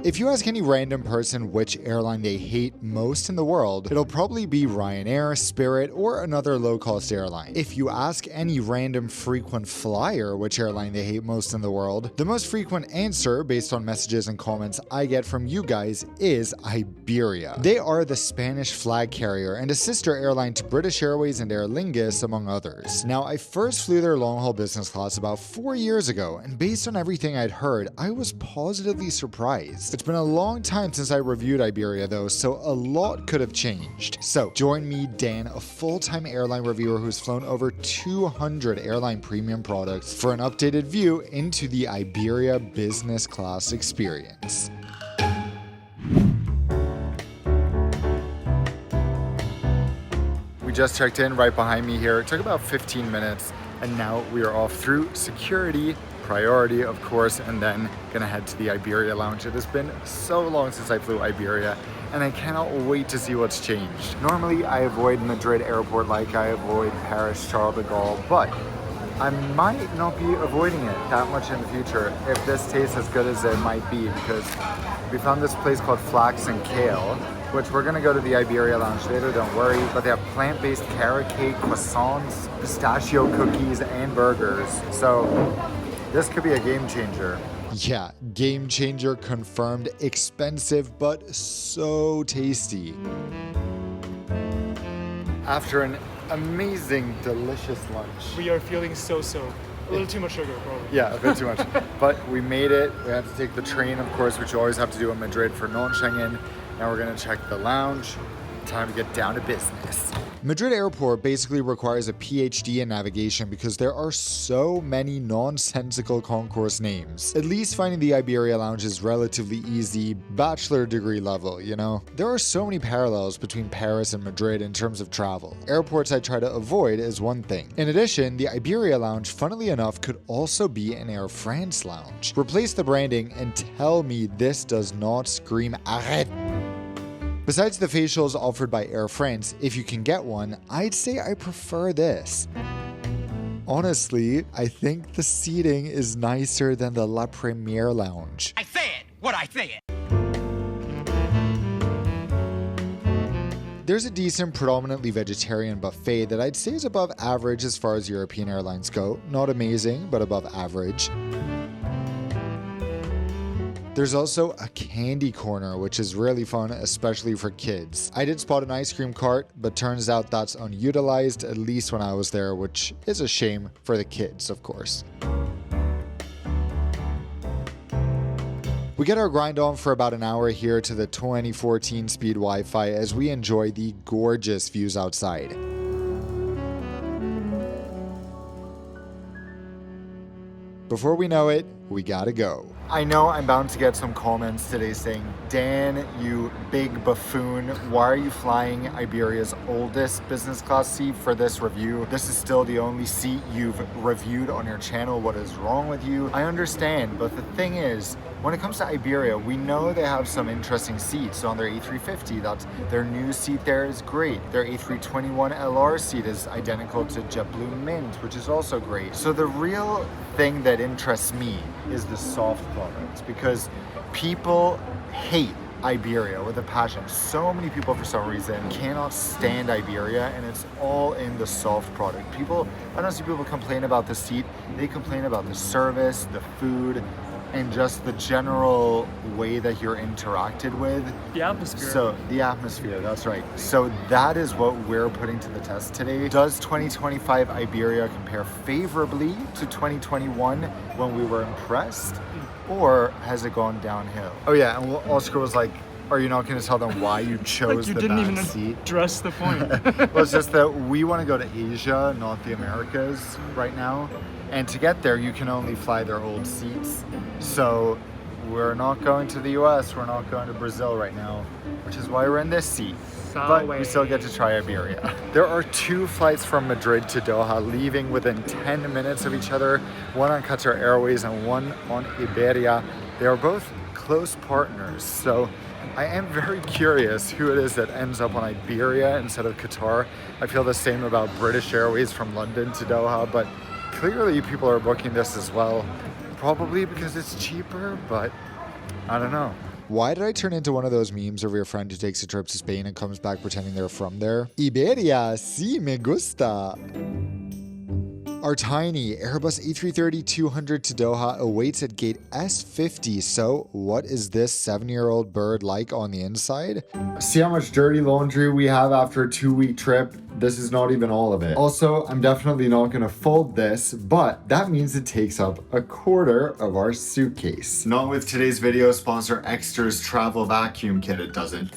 If you ask any random person which airline they hate most in the world, it'll probably be Ryanair, Spirit, or another low-cost airline. If you ask any random frequent flyer which airline they hate most in the world, the most frequent answer, based on messages and comments I get from you guys, is Iberia. They are the Spanish flag carrier and a sister airline to British Airways and Aer Lingus, among others. Now, I first flew their long-haul business class about 4 years ago, and based on everything I'd heard, I was positively surprised. It's been a long time since I reviewed Iberia though, so a lot could have changed. So join me, Dan, a full-time airline reviewer who's flown over 200 airline premium products, for an updated view into the Iberia business class experience. We just checked in right behind me here. It took about 15 minutes, and now we are off through security, priority of course, and then gonna head to the Iberia lounge. It has been so long since I flew Iberia, and I cannot wait to see what's changed. Normally I avoid Madrid airport like I avoid Paris Charles de Gaulle, but I might not be avoiding it that much in the future if this tastes as good as it might be, because we found this place called Flax and Kale, which we're gonna go to the Iberia lounge later, don't worry, but they have plant-based carrot cake, croissants, pistachio cookies, and burgers. So this could be a game changer. Yeah, game changer confirmed. Expensive, but so tasty. After an amazing, delicious lunch. We are feeling so. A little too much sugar, probably. Yeah, a bit too much. But we made it. We had to take the train, of course, which you always have to do in Madrid for non-Schengen. Now we're gonna check the lounge. Time to get down to business. Madrid airport basically requires a PhD in navigation because there are so many nonsensical concourse names. At least finding the Iberia lounge is relatively easy, bachelor degree level, you know? There are so many parallels between Paris and Madrid in terms of travel. Airports I try to avoid is one thing. In addition, the Iberia lounge, funnily enough, could also be an Air France lounge. Replace the branding and tell me this does not scream arrête. Besides the facials offered by Air France, if you can get one, I'd say I prefer this. Honestly, I think the seating is nicer than the La Premiere lounge. I say it, what I say it. There's a decent, predominantly vegetarian buffet that I'd say is above average as far as European airlines go. Not amazing, but above average. There's also a candy corner, which is really fun, especially for kids. I did spot an ice cream cart, but turns out that's unutilized, at least when I was there, which is a shame for the kids, of course. We get our grind on for about an hour here to the 2014 speed Wi-Fi as we enjoy the gorgeous views outside. Before we know it, we gotta go. I know I'm bound to get some comments today saying, Dan, you big buffoon, why are you flying Iberia's oldest business class seat for this review? This is still the only seat you've reviewed on your channel. What is wrong with you? I understand, but the thing is, when it comes to Iberia, we know they have some interesting seats on their A350. That's their new seat there is great. Their A321LR seat is identical to JetBlue Mint, which is also great. So the real thing that interests me is the soft products, because people hate Iberia with a passion. So many people for some reason cannot stand Iberia, and it's all in the soft product. I don't see people complain about the seat. They complain about the service, the food, and just the general way that you're interacted with. The atmosphere. So, the atmosphere, that's right. So that is what we're putting to the test today. Does 2025 Iberia compare favorably to 2021 when we were impressed? Or has it gone downhill? Oh yeah, and Oscar was like, are you not going to tell them why you chose like the back seat? You didn't even address the point. Well, it's just that we want to go to Asia, not the Americas right now. And to get there, you can only fly their old seats. So we're not going to the US, we're not going to Brazil right now, which is why we're in this seat. But we still get to try Iberia. There are 2 flights from Madrid to Doha leaving within 10 minutes of each other, one on Qatar Airways and one on Iberia. They are both close partners, so I am very curious who it is that ends up on Iberia instead of Qatar. I feel the same about British Airways from London to Doha, but clearly people are booking this as well. Probably because it's cheaper, but I don't know. Why did I turn into one of those memes of your friend who takes a trip to Spain and comes back pretending they're from there? Iberia, sí me gusta. Our tiny Airbus A330-200 to Doha awaits at gate S50. So what is this 7-year-old bird like on the inside? See how much dirty laundry we have after a 2-week trip? This is not even all of it. Also, I'm definitely not gonna fold this, but that means it takes up a quarter of our suitcase. Not with today's video sponsor Extra's travel vacuum kit, it doesn't.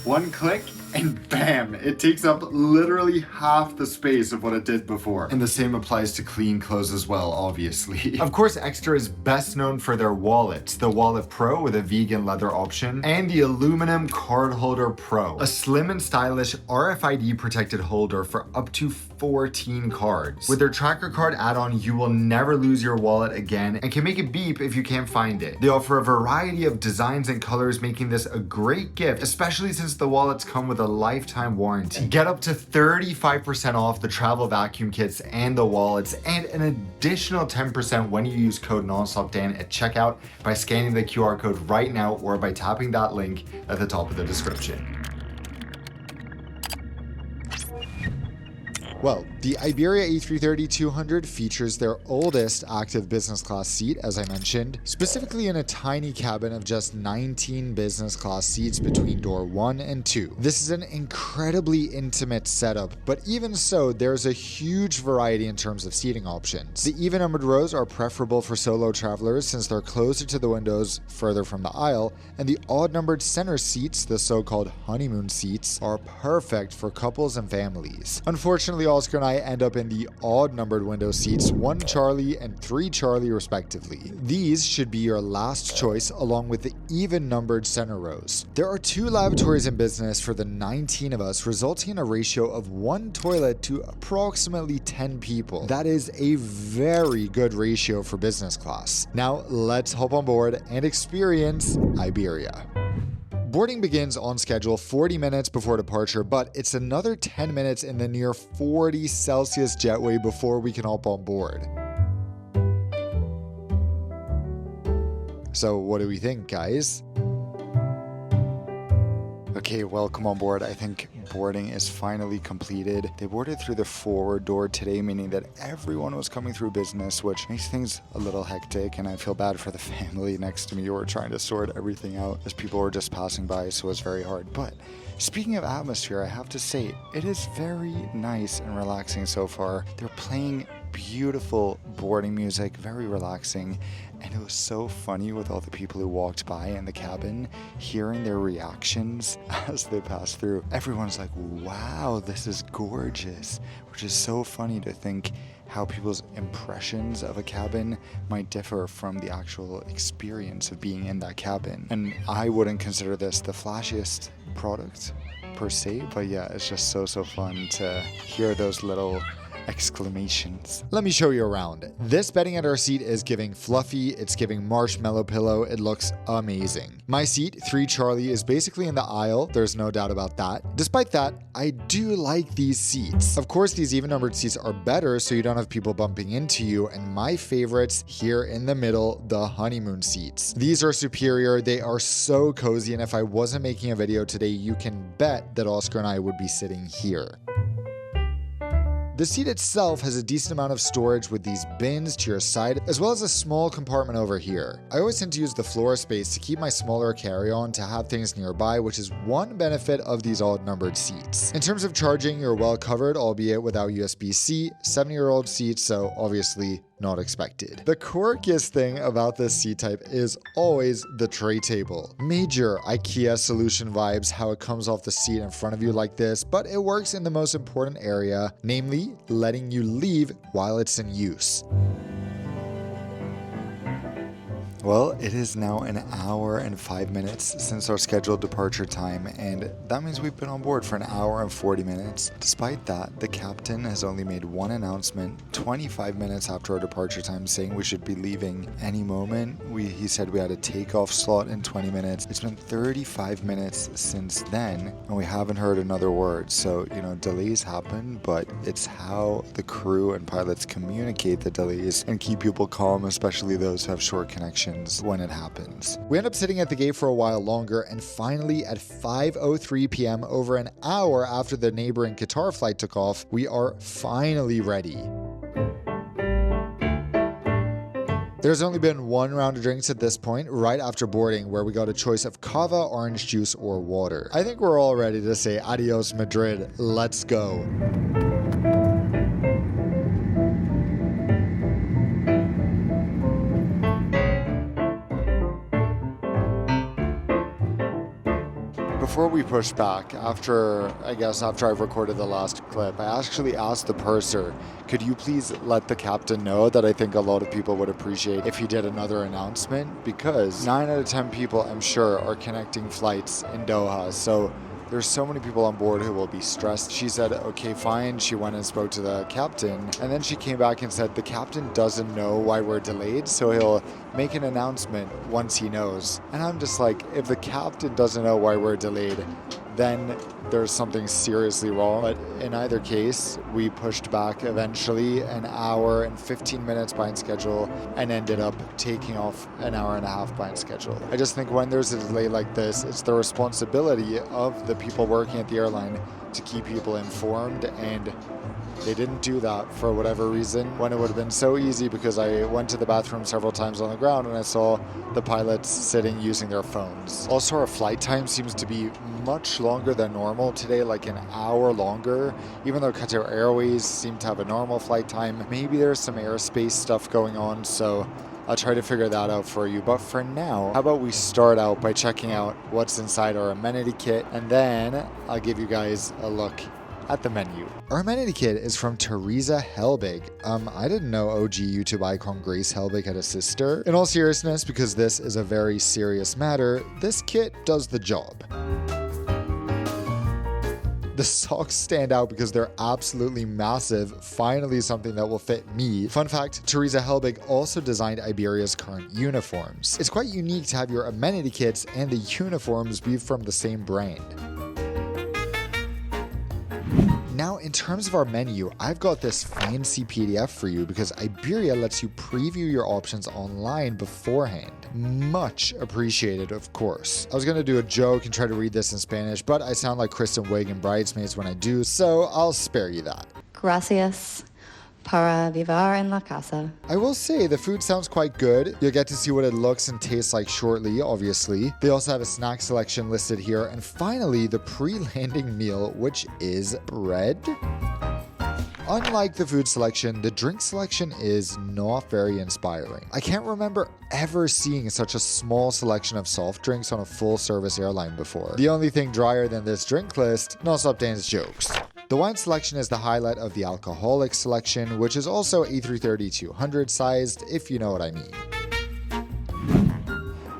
One click and bam, it takes up literally half the space of what it did before. And the same applies to clean clothes as well, obviously. Of course, Extra is best known for their wallets, the Wallet Pro with a vegan leather option, and the aluminum card holder Pro, a slim and stylish RFID protected holder for up to 14 cards. With their tracker card add-on, you will never lose your wallet again and can make it beep if you can't find it. They offer a variety of designs and colors, making this a great gift, especially since the wallets come with a lifetime warranty. Get up to 35% off the travel vacuum kits and the wallets, and an additional 10% when you use code NonstopDan at checkout by scanning the QR code right now or by tapping that link at the top of the description. Well, the Iberia A330-200 features their oldest active business class seat, as I mentioned, specifically in a tiny cabin of just 19 business class seats between door 1 and 2. This is an incredibly intimate setup, but even so, there's a huge variety in terms of seating options. The even-numbered rows are preferable for solo travelers since they're closer to the windows, further from the aisle, and the odd-numbered center seats, the so-called honeymoon seats, are perfect for couples and families. Unfortunately, Oscar and I end up in the odd-numbered window seats, 1 Charlie and 3 Charlie respectively. These should be your last choice along with the even-numbered center rows. There are 2 lavatories in business for the 19 of us, resulting in a ratio of 1 toilet to approximately 10 people. That is a very good ratio for business class. Now let's hop on board and experience Iberia. Boarding begins on schedule 40 minutes before departure, but it's another 10 minutes in the near 40 Celsius jetway before we can hop on board. So what do we think, guys? Okay, welcome on board. I think boarding is finally completed. They boarded through the forward door today, meaning that everyone was coming through business, which makes things a little hectic, and I feel bad for the family next to me who were trying to sort everything out as people were just passing by, so it was very hard. But speaking of atmosphere, I have to say, it is very nice and relaxing so far. They're playing beautiful boarding music, very relaxing, and it was so funny with all the people who walked by in the cabin, hearing their reactions as they passed through. Everyone's like, wow, this is gorgeous, which is so funny to think how people's impressions of a cabin might differ from the actual experience of being in that cabin. And I wouldn't consider this the flashiest product per se, but yeah, it's just so fun to hear those little exclamations. Let me show you around. This bedding at our seat is giving fluffy, it's giving marshmallow pillow, it looks amazing. My seat, 3 Charlie, is basically in the aisle, there's no doubt about that. Despite that, I do like these seats. Of course, these even-numbered seats are better so you don't have people bumping into you, and my favorites here in the middle, the honeymoon seats. These are superior, they are so cozy, and if I wasn't making a video today, you can bet that Oscar and I would be sitting here. The seat itself has a decent amount of storage with these bins to your side, as well as a small compartment over here. I always tend to use the floor space to keep my smaller carry-on to have things nearby, which is one benefit of these odd-numbered seats. In terms of charging, you're well covered, albeit without USB-C, 7-year-old seats, so obviously not expected. The quirkiest thing about this seat type is always the tray table. Major IKEA solution vibes, how it comes off the seat in front of you like this, but it works in the most important area, namely letting you leave while it's in use. Well, it is now an hour and 5 minutes since our scheduled departure time, and that means we've been on board for an hour and 40 minutes. Despite that, the captain has only made one announcement 25 minutes after our departure time saying we should be leaving any moment. He said we had a takeoff slot in 20 minutes. It's been 35 minutes since then, and we haven't heard another word. So, delays happen, but it's how the crew and pilots communicate the delays and keep people calm, especially those who have short connections. happens when it happens. We end up sitting at the gate for a while longer, and finally at 5:03 p.m., over an hour after the neighboring Qatar flight took off, we are finally ready. There's only been one round of drinks at this point, right after boarding, where we got a choice of cava, orange juice, or water. I think we're all ready to say adios Madrid, let's go. Before we push back, after I've recorded the last clip, I actually asked the purser, could you please let the captain know that I think a lot of people would appreciate if he did another announcement, because 9 out of 10 people, I'm sure, are connecting flights in Doha, so there's so many people on board who will be stressed. She said, okay, fine. She went and spoke to the captain, and then she came back and said the captain doesn't know why we're delayed, so he'll make an announcement once he knows. And I'm just like, if the captain doesn't know why we're delayed, then there's something seriously wrong. But in either case, we pushed back eventually an hour and 15 minutes behind schedule and ended up taking off an hour and a half behind schedule. I just think when there's a delay like this, it's the responsibility of the people working at the airline to keep people informed, and they didn't do that for whatever reason, when it would have been so easy, because I went to the bathroom several times on the ground and I saw the pilots sitting using their phones. Also, our flight time seems to be much longer than normal today, like an hour longer, even though Qatar Airways seem to have a normal flight time. Maybe there's some airspace stuff going on, so I'll try to figure that out for you. But for now, how about we start out by checking out what's inside our amenity kit, and then I'll give you guys a look at the menu. Our amenity kit is from Teresa Helbig. I didn't know OG YouTube icon Grace Helbig had a sister. In all seriousness, because this is a very serious matter, this kit does the job. The socks stand out because they're absolutely massive, finally something that will fit me. Fun fact, Teresa Helbig also designed Iberia's current uniforms. It's quite unique to have your amenity kits and the uniforms be from the same brand. Now, in terms of our menu, I've got this fancy PDF for you because Iberia lets you preview your options online beforehand. Much appreciated, of course. I was going to do a joke and try to read this in Spanish, but I sound like Kristen Wiig in Bridesmaids when I do, so I'll spare you that. Gracias para vivir en la casa. I will say the food sounds quite good. You'll get to see what it looks and tastes like shortly, obviously. They also have a snack selection listed here. And finally, the pre-landing meal, which is bread. Unlike the food selection, the drink selection is not very inspiring. I can't remember ever seeing such a small selection of soft drinks on a full-service airline before. The only thing drier than this drink list, Nonstop Dan's jokes. The wine selection is the highlight of the alcoholic selection, which is also A330-200 sized, if you know what I mean.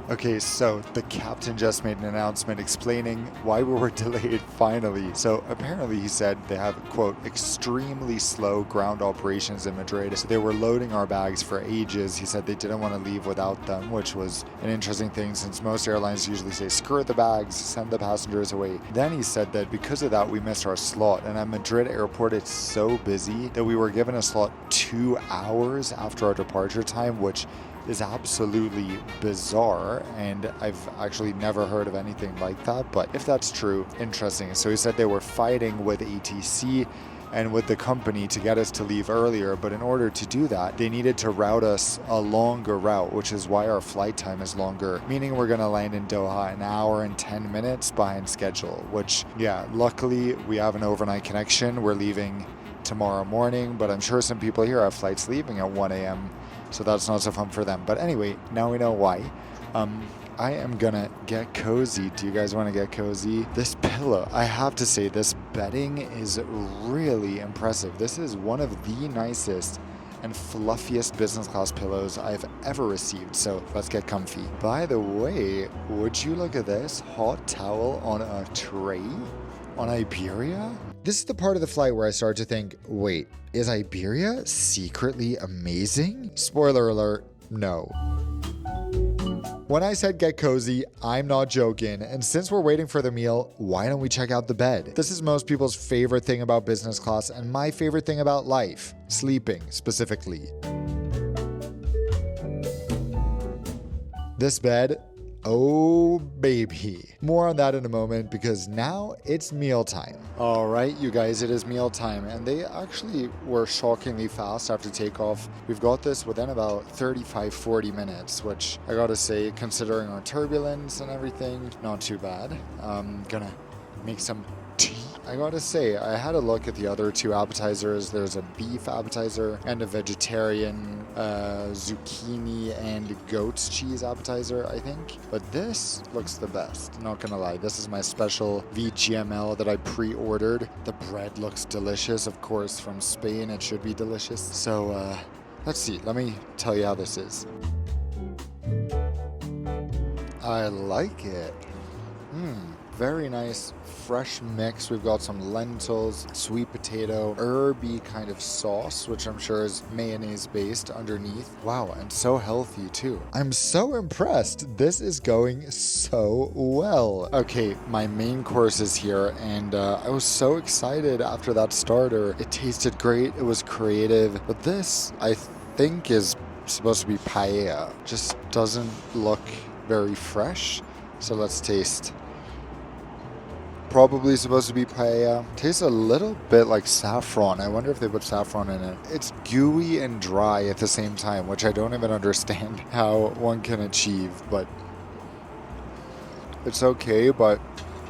Okay, so the captain just made an announcement explaining why we were delayed finally. So apparently he said they have, quote, extremely slow ground operations in Madrid. So they were loading our bags for ages. He said they didn't want to leave without them, which was an interesting thing since most airlines usually say, screw the bags, send the passengers away. Then he said that because of that, we missed our slot. And at Madrid airport, it's so busy that we were given a slot 2 hours after our departure time, which is absolutely bizarre, and I've actually never heard of anything like that, but if that's true, interesting. So he said they were fighting with ATC and with the company to get us to leave earlier, but in order to do that, they needed to route us a longer route, which is why our flight time is longer, meaning we're gonna land in Doha an hour and 10 minutes behind schedule, which, yeah, luckily we have an overnight connection. We're leaving tomorrow morning, but I'm sure some people here have flights leaving at 1 a.m., so that's not so fun for them. But anyway, now we know why. I am gonna get cozy. Do you guys want to get cozy? This pillow, I have to say, this bedding is really impressive. This is one of the nicest and fluffiest business class pillows I've ever received, so let's get comfy. By the way, would you look at this hot towel on a tray on Iberia? This is the part of the flight where I start to think, wait, is Iberia secretly amazing? Spoiler alert, no. When I said get cozy, I'm not joking. And since we're waiting for the meal, why don't we check out the bed? This is most people's favorite thing about business class and my favorite thing about life, sleeping specifically. This bed, oh baby. More on that in a moment because now it's mealtime. All right, you guys, it is mealtime, and they actually were shockingly fast after takeoff. We've got this within about 35-40 minutes, which I gotta say, considering our turbulence and everything, not too bad. Gonna make some tea. I gotta say, I had a look at the other two appetizers. There's a beef appetizer and a vegetarian zucchini and goat's cheese appetizer, I think. But this looks the best, not gonna lie. This is my special VGML that I pre-ordered. The bread looks delicious. Of course, from Spain, it should be delicious. So, let's see. Let me tell you how this is. I like it. Very nice fresh mix. We've got some lentils, sweet potato, herby kind of sauce, which I'm sure is mayonnaise based underneath. Wow, and so healthy too. I'm so impressed. This is going so well. Okay, my main course is here, and I was so excited after that starter. It tasted great. It was creative. But this, I think, is supposed to be paella. Just doesn't look very fresh. So let's taste. Probably supposed to be paella. Tastes a little bit like saffron. I wonder if they put saffron in it. It's gooey and dry at the same time, which I don't even understand how one can achieve, but it's okay. But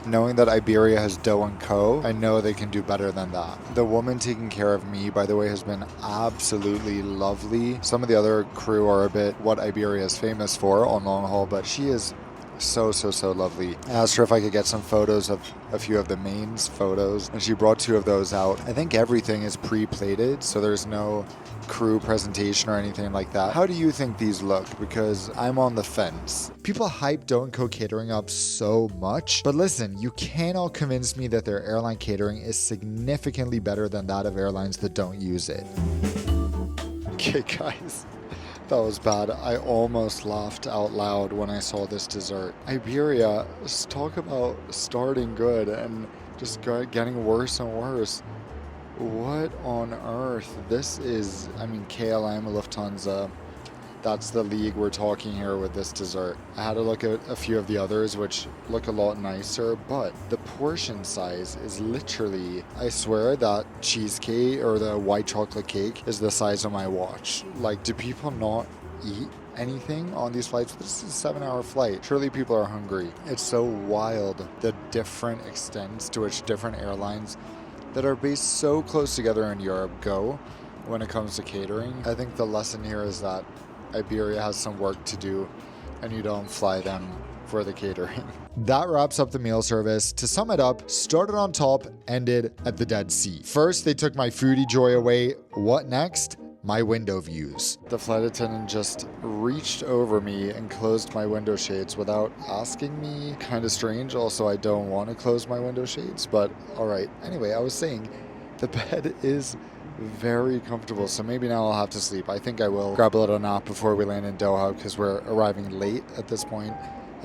knowing that Iberia has Doh & Co, I know they can do better than that. The woman taking care of me, by the way, has been absolutely lovely. Some of the other crew are a bit what Iberia is famous for on long haul, but she is so lovely. I asked her if I could get some photos of a few of the mains photos, and she brought 2 of those out. I think everything is pre-plated, so there's no crew presentation or anything like that. How do you think these look? Because I'm on the fence. People hype Doh & Co catering up so much, but listen, you cannot convince me that their airline catering is significantly better than that of airlines that don't use it. Okay, guys. That was bad. I almost laughed out loud when I saw this dessert. Iberia, talk about starting good and just getting worse and worse. What on earth? This is, I mean, Kale, Lufthansa. That's the league we're talking here with this dessert. I had to look at a few of the others, which look a lot nicer, but the portion size is literally, I swear that cheesecake or the white chocolate cake is the size of my watch. Like, do people not eat anything on these flights? This is a 7-hour flight. Surely people are hungry. It's so wild, the different extents to which different airlines that are based so close together in Europe go when it comes to catering. I think the lesson here is that Iberia has some work to do, and you don't fly them for the catering. That wraps up the meal service. To sum it up, started on top, ended at the Dead Sea. First, they took my foodie joy away. What next? My window views. The flight attendant just reached over me and closed my window shades without asking me. Kind of strange. Also, I don't want to close my window shades, but all right. Anyway, I was saying the bed is very comfortable, so maybe now I'll have to sleep. I think I will grab a little nap before we land in Doha because we're arriving late at this point,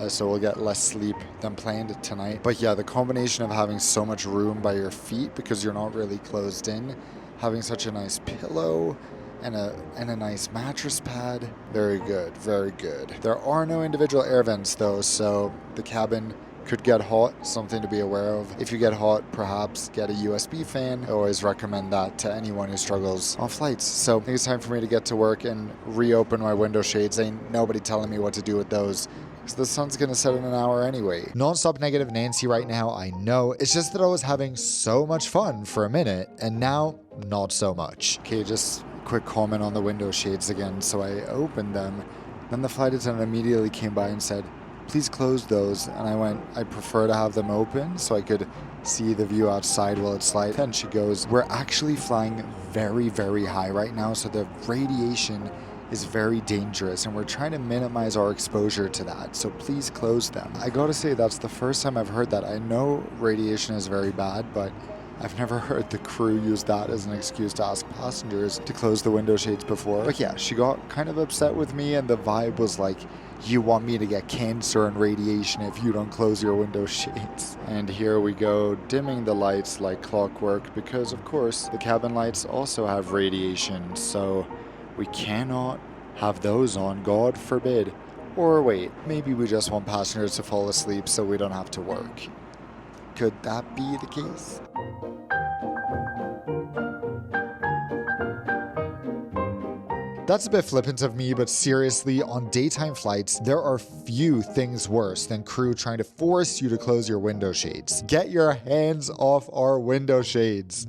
so we'll get less sleep than planned tonight. But yeah, the combination of having so much room by your feet because you're not really closed in, having such a nice pillow and a nice mattress pad, very good, very good. There are no individual air vents though, so the cabin could get hot, something to be aware of. If you get hot, perhaps get a USB fan. I always recommend that to anyone who struggles on flights. So I think it's time for me to get to work and reopen my window shades. Ain't nobody telling me what to do with those. So the sun's gonna set in an hour anyway. Nonstop negative Nancy right now, I know. It's just that I was having so much fun for a minute, and now not so much. Okay, just a quick comment on the window shades again. So I opened them, then the flight attendant immediately came by and said, please close those. And I went, I prefer to have them open so I could see the view outside while it's light. Then she goes, we're actually flying very high right now, so the radiation is very dangerous and we're trying to minimize our exposure to that, so please close them. I gotta say, that's the first time I've heard that. I know radiation is very bad, but I've never heard the crew use that as an excuse to ask passengers to close the window shades before. But yeah, she got kind of upset with me, and the vibe was like, you want me to get cancer and radiation if you don't close your window shades. And here we go, dimming the lights like clockwork, because of course the cabin lights also have radiation, so we cannot have those on, God forbid. Or wait, maybe we just want passengers to fall asleep so we don't have to work. Could that be the case? That's a bit flippant of me, but seriously, on daytime flights, there are few things worse than crew trying to force you to close your window shades. Get your hands off our window shades.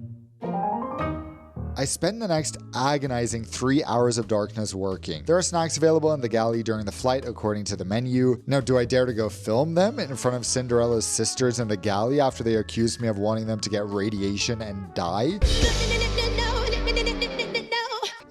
I spend the next agonizing 3 hours of darkness working. There are snacks available in the galley during the flight according to the menu. Now, do I dare to go film them in front of Cinderella's sisters in the galley after they accuse me of wanting them to get radiation and die?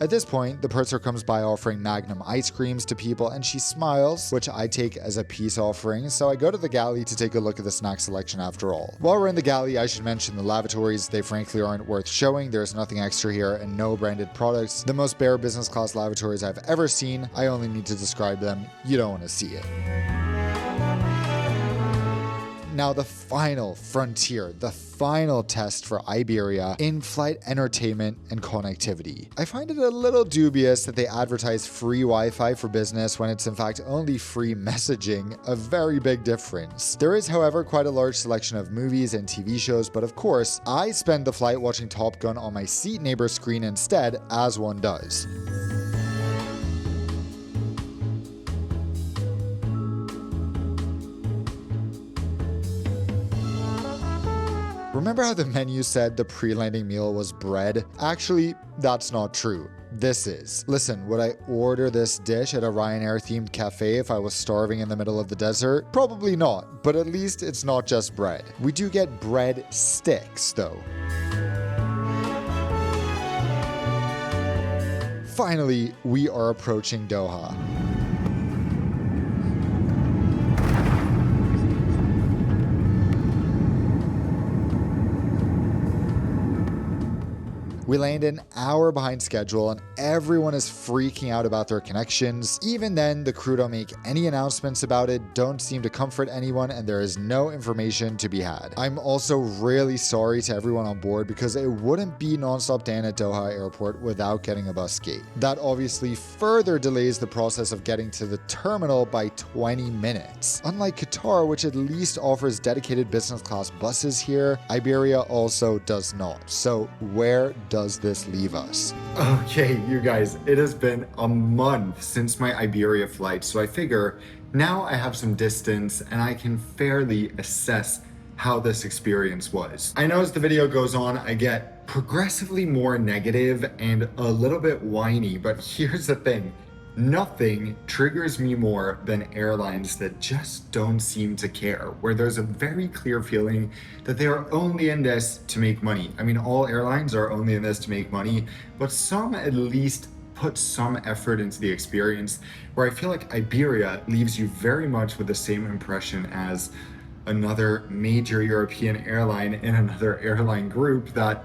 At this point, the purser comes by offering Magnum ice creams to people and she smiles, which I take as a peace offering, so I go to the galley to take a look at the snack selection after all. While we're in the galley, I should mention the lavatories. They frankly aren't worth showing. There's nothing extra here and no branded products. The most bare business class lavatories I've ever seen. I only need to describe them. You don't want to see it. Now the final frontier, the final test for Iberia, in-flight entertainment and connectivity. I find it a little dubious that they advertise free Wi-Fi for business when it's in fact only free messaging, a very big difference. There is, however, quite a large selection of movies and TV shows, but of course, I spend the flight watching Top Gun on my seat neighbor screen instead, as one does. Remember how the menu said the pre-landing meal was bread? Actually, that's not true. This is. Listen, would I order this dish at a Ryanair-themed cafe if I was starving in the middle of the desert? Probably not, but at least it's not just bread. We do get bread sticks, though. Finally, we are approaching Doha. We land an hour behind schedule and everyone is freaking out about their connections. Even then, the crew don't make any announcements about it, don't seem to comfort anyone, and there is no information to be had. I'm also really sorry to everyone on board because it wouldn't be Nonstop Dan at Doha Airport without getting a bus gate. That obviously further delays the process of getting to the terminal by 20 minutes. Unlike Qatar, which at least offers dedicated business class buses here, Iberia also does not. So where does this leave us? Okay, you guys, it has been a month since my Iberia flight, so I figure now I have some distance and I can fairly assess how this experience was. I know as the video goes on, I get progressively more negative and a little bit whiny, but here's the thing. Nothing triggers me more than airlines that just don't seem to care, where there's a very clear feeling that they are only in this to make money. I mean, all airlines are only in this to make money, but some at least put some effort into the experience, where I feel like Iberia leaves you very much with the same impression as another major European airline in another airline group that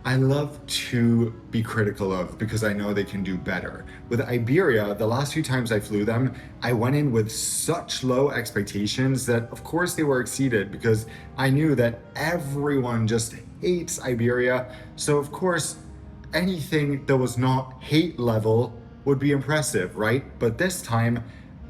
I love to be critical of because I know they can do better. With Iberia, the last few times I flew them, I went in with such low expectations that of course they were exceeded because I knew that everyone just hates Iberia. So of course, anything that was not hate level would be impressive, right? But this time,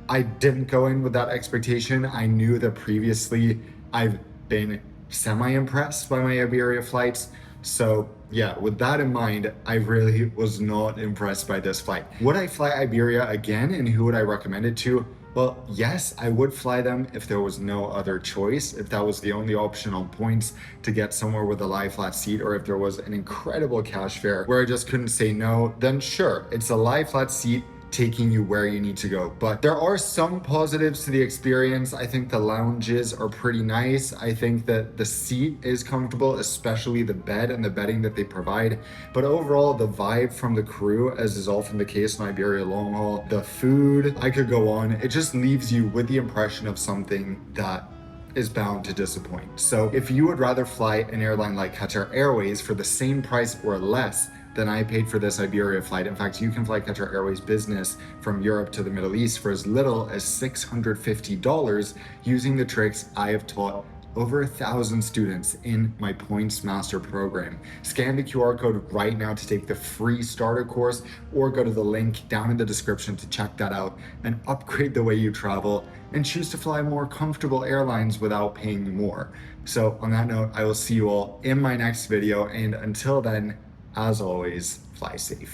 I didn't go in with that expectation. I knew that previously I've been semi-impressed by my Iberia flights. So yeah, with that in mind, I really was not impressed by this flight. Would I fly Iberia again, and who would I recommend it to? Well, yes, I would fly them if there was no other choice, if that was the only option on points to get somewhere with a lie flat seat, or if there was an incredible cash fare where I just couldn't say no, then sure, it's a lie flat seat taking you where you need to go. But there are some positives to the experience. I think the lounges are pretty nice. I think that the seat is comfortable, especially the bed and the bedding that they provide. But overall, the vibe from the crew, as is often the case in Iberia long haul, the food, I could go on. It just leaves you with the impression of something that is bound to disappoint. So if you would rather fly an airline like Qatar Airways for the same price or less than I paid for this Iberia flight. In fact, you can fly Qatar Airways business from Europe to the Middle East for as little as $650 using the tricks I have taught over 1,000 students in my Points Master program. Scan the QR code right now to take the free starter course, or go to the link down in the description to check that out and upgrade the way you travel and choose to fly more comfortable airlines without paying more. So on that note, I will see you all in my next video, and until then, as always, fly safe.